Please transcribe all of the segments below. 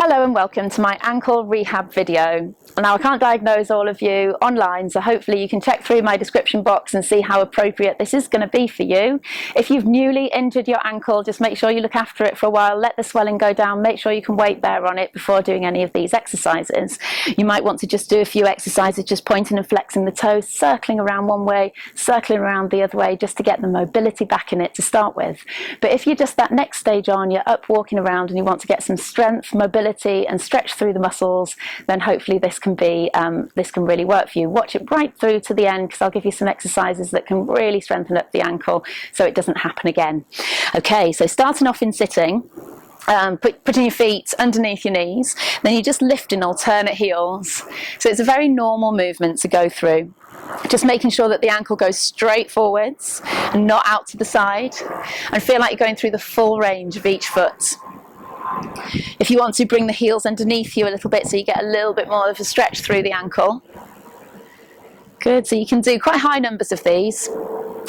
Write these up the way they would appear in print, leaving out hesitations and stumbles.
Hello and welcome to my ankle rehab video. Now, I can't diagnose all of you online, so hopefully you can check through my description box and see how appropriate this is going to be for you. If you've newly injured your ankle, just make sure you look after it for a while, let the swelling go down, make sure you can weight bear on it before doing any of these exercises. You might want to just do a few exercises, just pointing and flexing the toes, circling around one way, circling around the other way, just to get the mobility back in it to start with. But if you're just that next stage on, you're up walking around and you want to get some strength, mobility and stretch through the muscles, then hopefully this can really work for you. Watch it right through to the end, because I'll give you some exercises that can really strengthen up the ankle so it doesn't happen again. Okay, so starting off in sitting, putting your feet underneath your knees, then you just lift in alternate heels. So it's a very normal movement to go through. Just making sure that the ankle goes straight forwards and not out to the side, and feel like you're going through the full range of each foot. If you want to, bring the heels underneath you a little bit so you get a little bit more of a stretch through the ankle. Good, so you can do quite high numbers of these,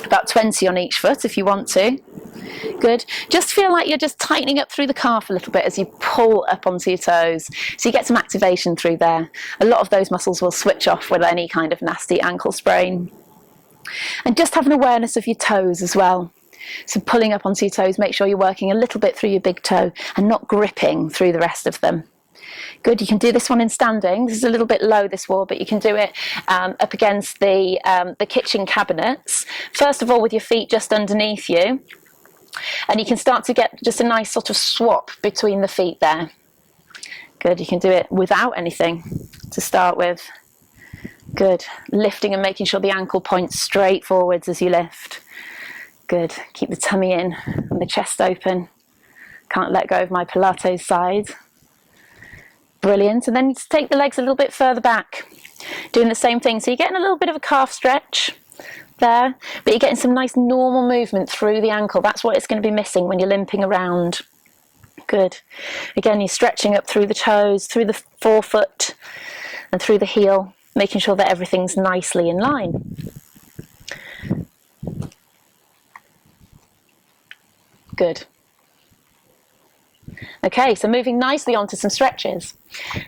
about 20 on each foot if you want to. Good, just feel like you're just tightening up through the calf a little bit as you pull up onto your toes, so you get some activation through there. A lot of those muscles will switch off with any kind of nasty ankle sprain. And just have an awareness of your toes as well. So pulling up onto your toes, make sure you're working a little bit through your big toe and not gripping through the rest of them. Good, you can do this one in standing. This is a little bit low, this wall, but you can do it up against the kitchen cabinets. First of all, with your feet just underneath you. And you can start to get just a nice sort of swap between the feet there. Good, you can do it without anything to start with. Good, lifting and making sure the ankle points straight forwards as you lift. Good, keep the tummy in and the chest open. Can't let go of my Pilates side. Brilliant, and then just take the legs a little bit further back. Doing the same thing, so you're getting a little bit of a calf stretch there, but you're getting some nice normal movement through the ankle. That's what it's going to be missing when you're limping around. Good. Again, you're stretching up through the toes, through the forefoot and through the heel, making sure that everything's nicely in line. Good. Okay, so moving nicely on to some stretches.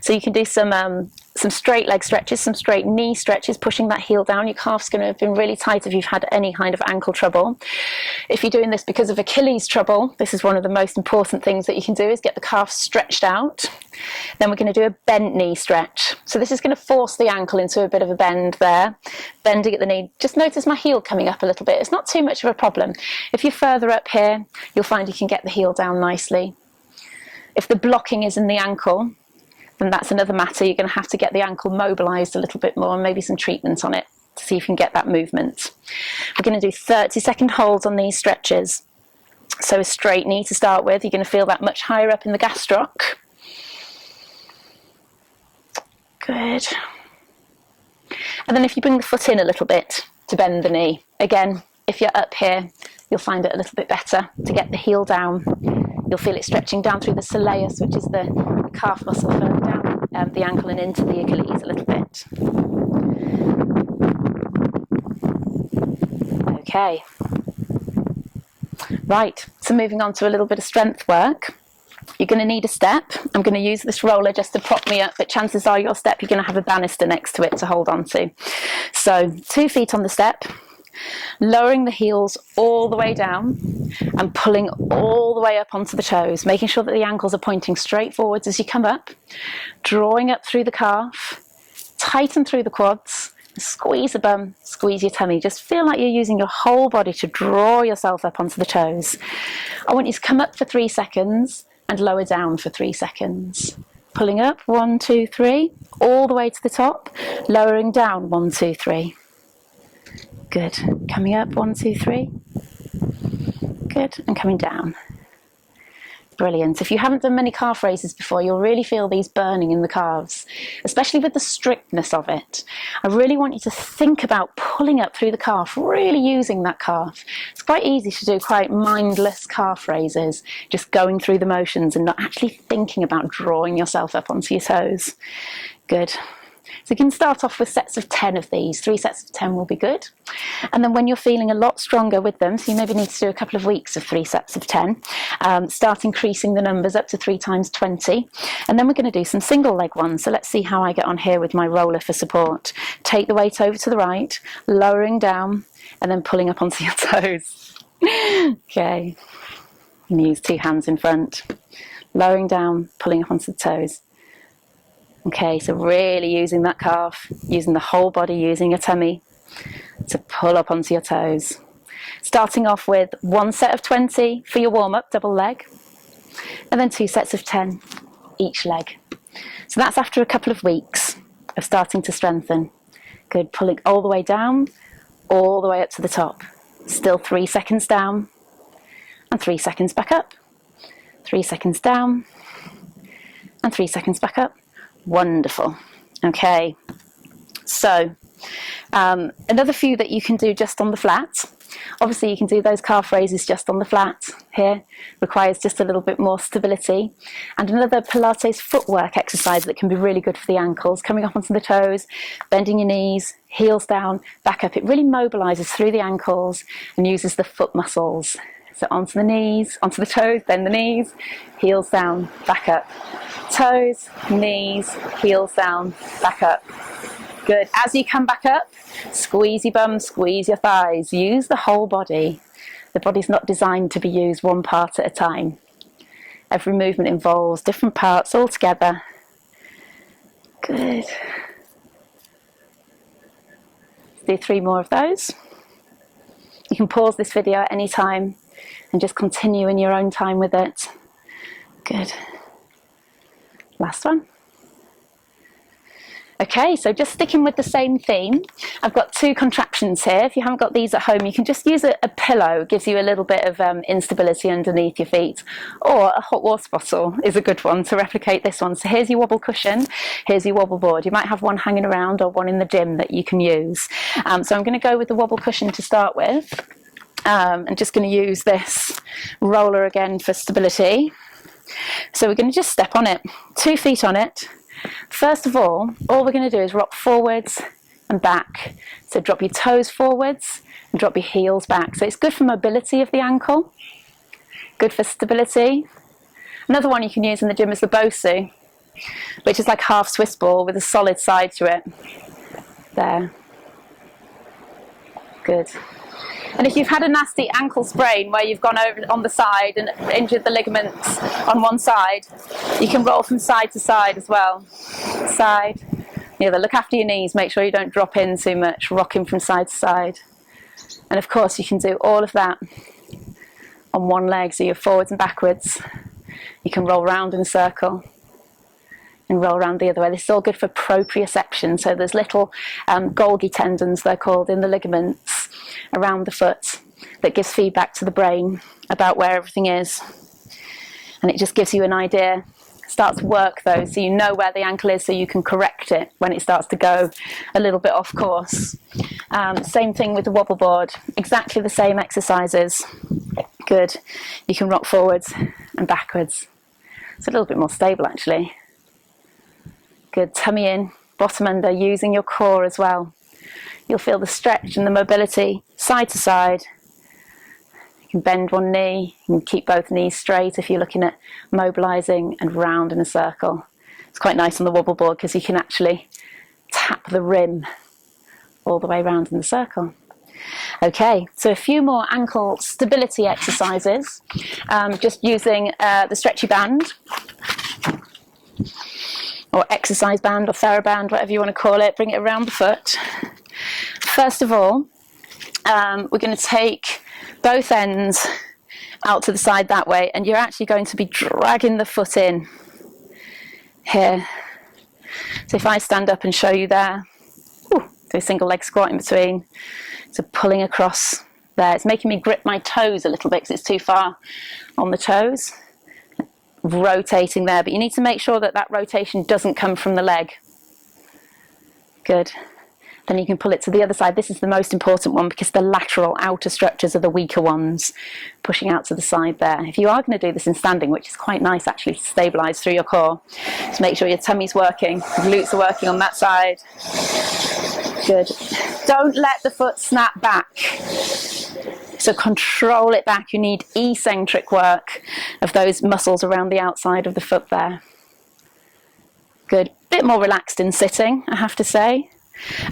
So you can do some straight leg stretches, some straight knee stretches, pushing that heel down. Your calf's going to have been really tight if you've had any kind of ankle trouble. If you're doing this because of Achilles trouble, this is one of the most important things that you can do, is get the calf stretched out. Then we're going to do a bent knee stretch. So this is going to force the ankle into a bit of a bend there, bending at the knee. Just notice my heel coming up a little bit. It's not too much of a problem. If you're further up here, you'll find you can get the heel down nicely. If the blocking is in the ankle, then that's another matter. You're going to have to get the ankle mobilized a little bit more and maybe some treatment on it to see if you can get that movement. We're going to do 30-second holds on these stretches. So a straight knee to start with. You're going to feel that much higher up in the gastroc. Good. And then if you bring the foot in a little bit to bend the knee, again, if you're up here, you'll find it a little bit better to get the heel down. You'll feel it stretching down through the soleus, which is the calf muscle, further down the ankle and into the Achilles a little bit. Okay. Right, so moving on to a little bit of strength work. You're going to need a step. I'm going to use this roller just to prop me up, but chances are your step, you're going to have a banister next to it to hold on to. So 2 feet on the step. Lowering the heels all the way down and pulling all the way up onto the toes, making sure that the ankles are pointing straight forwards as you come up, drawing up through the calf, tighten through the quads, squeeze the bum, squeeze your tummy. Just feel like you're using your whole body to draw yourself up onto the toes. I want you to come up for 3 seconds and lower down for 3 seconds. Pulling up, 1, 2, 3, all the way to the top, lowering down, 1, 2, 3. Good. Coming up, 1, 2, 3. Good. And coming down. Brilliant. If you haven't done many calf raises before, you'll really feel these burning in the calves, especially with the strictness of it. I really want you to think about pulling up through the calf, really using that calf. It's quite easy to do quite mindless calf raises, just going through the motions and not actually thinking about drawing yourself up onto your toes. Good. So you can start off with sets of 10 of these. 3 sets of 10 will be good. And then when you're feeling a lot stronger with them, so you maybe need to do a couple of weeks of 3 sets of 10, start increasing the numbers up to 3 times 20. And then we're going to do some single leg ones. So let's see how I get on here with my roller for support. Take the weight over to the right, lowering down, and then pulling up onto your toes. Okay. You can use 2 hands in front. Lowering down, pulling up onto the toes. Okay, so really using that calf, using the whole body, using your tummy to pull up onto your toes. Starting off with 1 set of 20 for your warm-up, double leg, and then 2 sets of 10 each leg. So that's after a couple of weeks of starting to strengthen. Good, pulling all the way down, all the way up to the top. Still 3 seconds down, and 3 seconds back up. 3 seconds down, and 3 seconds back up. Wonderful. Okay, so another few that you can do just on the flat. Obviously you can do those calf raises just on the flat here. Requires just a little bit more stability. And another Pilates footwork exercise that can be really good for the ankles, coming up onto the toes, bending your knees, heels down, back up. It really mobilizes through the ankles and uses the foot muscles. So onto the knees, onto the toes, bend the knees, heels down, back up. Toes, knees, heels down, back up. Good. As you come back up, squeeze your bum, squeeze your thighs. Use the whole body. The body's not designed to be used one part at a time. Every movement involves different parts all together. Good. Let's do 3 more of those. You can pause this video at any time and just continue in your own time with it. Good. Last one. Okay, so just sticking with the same theme, I've got 2 contraptions here. If you haven't got these at home, you can just use a pillow. It gives you a little bit of instability underneath your feet. Or a hot water bottle is a good one to replicate this one. So here's your wobble cushion, here's your wobble board. You might have one hanging around or one in the gym that you can use. So I'm going to go with the wobble cushion to start with. I'm just going to use this roller again for stability. So we're going to just step on it, 2 feet on it. First of all we're going to do is rock forwards and back. So drop your toes forwards and drop your heels back. So it's good for mobility of the ankle, good for stability. Another one you can use in the gym is the Bosu, which is like half Swiss ball with a solid side to it. There. Good. And if you've had a nasty ankle sprain where you've gone over on the side and injured the ligaments on one side, you can roll from side to side as well. Side, the other. Look after your knees, make sure you don't drop in too much, rocking from side to side. And of course you can do all of that on one leg, so you're forwards and backwards. You can roll round in a circle and roll around the other way. This is all good for proprioception. So there's little Golgi tendons, they're called, in the ligaments around the foot that gives feedback to the brain about where everything is. And it just gives you an idea. Start to work those so you know where the ankle is, so you can correct it when it starts to go a little bit off course. Same thing with the wobble board. Exactly the same exercises. Good. You can rock forwards and backwards. It's a little bit more stable actually. Good. Tummy in, bottom under, using your core as well. You'll feel the stretch and the mobility side to side. You can bend one knee, you can keep both knees straight if you're looking at mobilising, and round in a circle. It's quite nice on the wobble board because you can actually tap the rim all the way around in the circle. Okay, so a few more ankle stability exercises, just using the stretchy band, or exercise band or TheraBand, whatever you want to call it. Bring it around the foot. First of all, we're going to take both ends out to the side that way, and you're actually going to be dragging the foot in here. So if I stand up and show you there, do a single leg squat in between, so pulling across there. It's making me grip my toes a little bit because it's too far on the toes. Rotating there, but you need to make sure that that rotation doesn't come from the leg. Good. Then you can pull it to the other side. This is the most important one because the lateral outer structures are the weaker ones, pushing out to the side there. If you are going to do this in standing, which is quite nice actually to stabilise through your core, just make sure your tummy's working, your glutes are working on that side. Good. Don't let the foot snap back. So control it back. You need eccentric work of those muscles around the outside of the foot there. Good. Bit more relaxed in sitting, I have to say.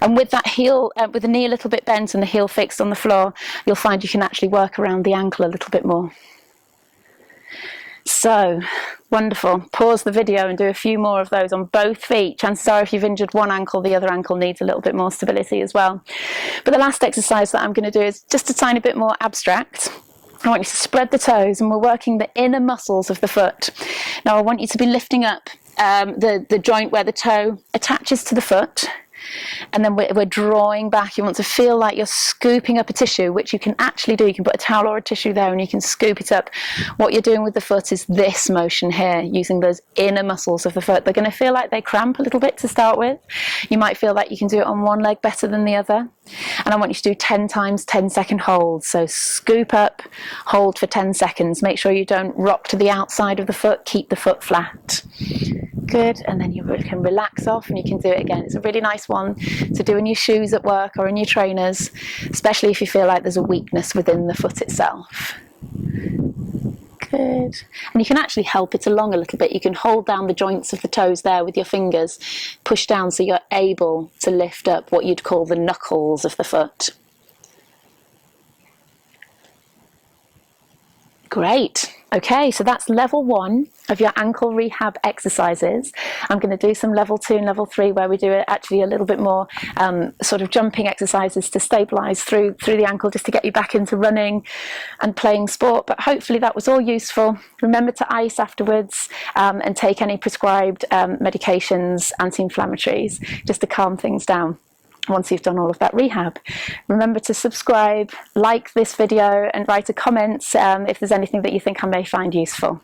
And with that heel, with the knee a little bit bent and the heel fixed on the floor, you'll find you can actually work around the ankle a little bit more. So, wonderful. Pause the video and do a few more of those on both feet. Chances are if you've injured one ankle, the other ankle needs a little bit more stability as well. But the last exercise that I'm going to do is just a tiny bit more abstract. I want you to spread the toes and we're working the inner muscles of the foot. Now I want you to be lifting up the joint where the toe attaches to the foot. And then we're drawing back. You want to feel like you're scooping up a tissue, which you can actually do. You can put a towel or a tissue there and you can scoop it up. What you're doing with the foot is this motion here, using those inner muscles of the foot. They're going to feel like they cramp a little bit to start with. You might feel like you can do it on one leg better than the other. And I want you to do 10 times 10-second holds. So scoop up, hold for 10 seconds. Make sure you don't rock to the outside of the foot. Keep the foot flat. Good. And then you can relax off and you can do it again. It's a really nice one to do in your shoes at work or in your trainers, especially if you feel like there's a weakness within the foot itself. Good. And you can actually help it along a little bit. You can hold down the joints of the toes there with your fingers, push down so you're able to lift up what you'd call the knuckles of the foot. Great. Okay, so that's level 1 of your ankle rehab exercises. I'm going to do some level 2 and level 3 where we do it actually a little bit more sort of jumping exercises to stabilise through the ankle, just to get you back into running and playing sport. But hopefully that was all useful. Remember to ice afterwards and take any prescribed medications, anti-inflammatories, just to calm things down once you've done all of that rehab. Remember to subscribe, like this video and write a comment if there's anything that you think I may find useful.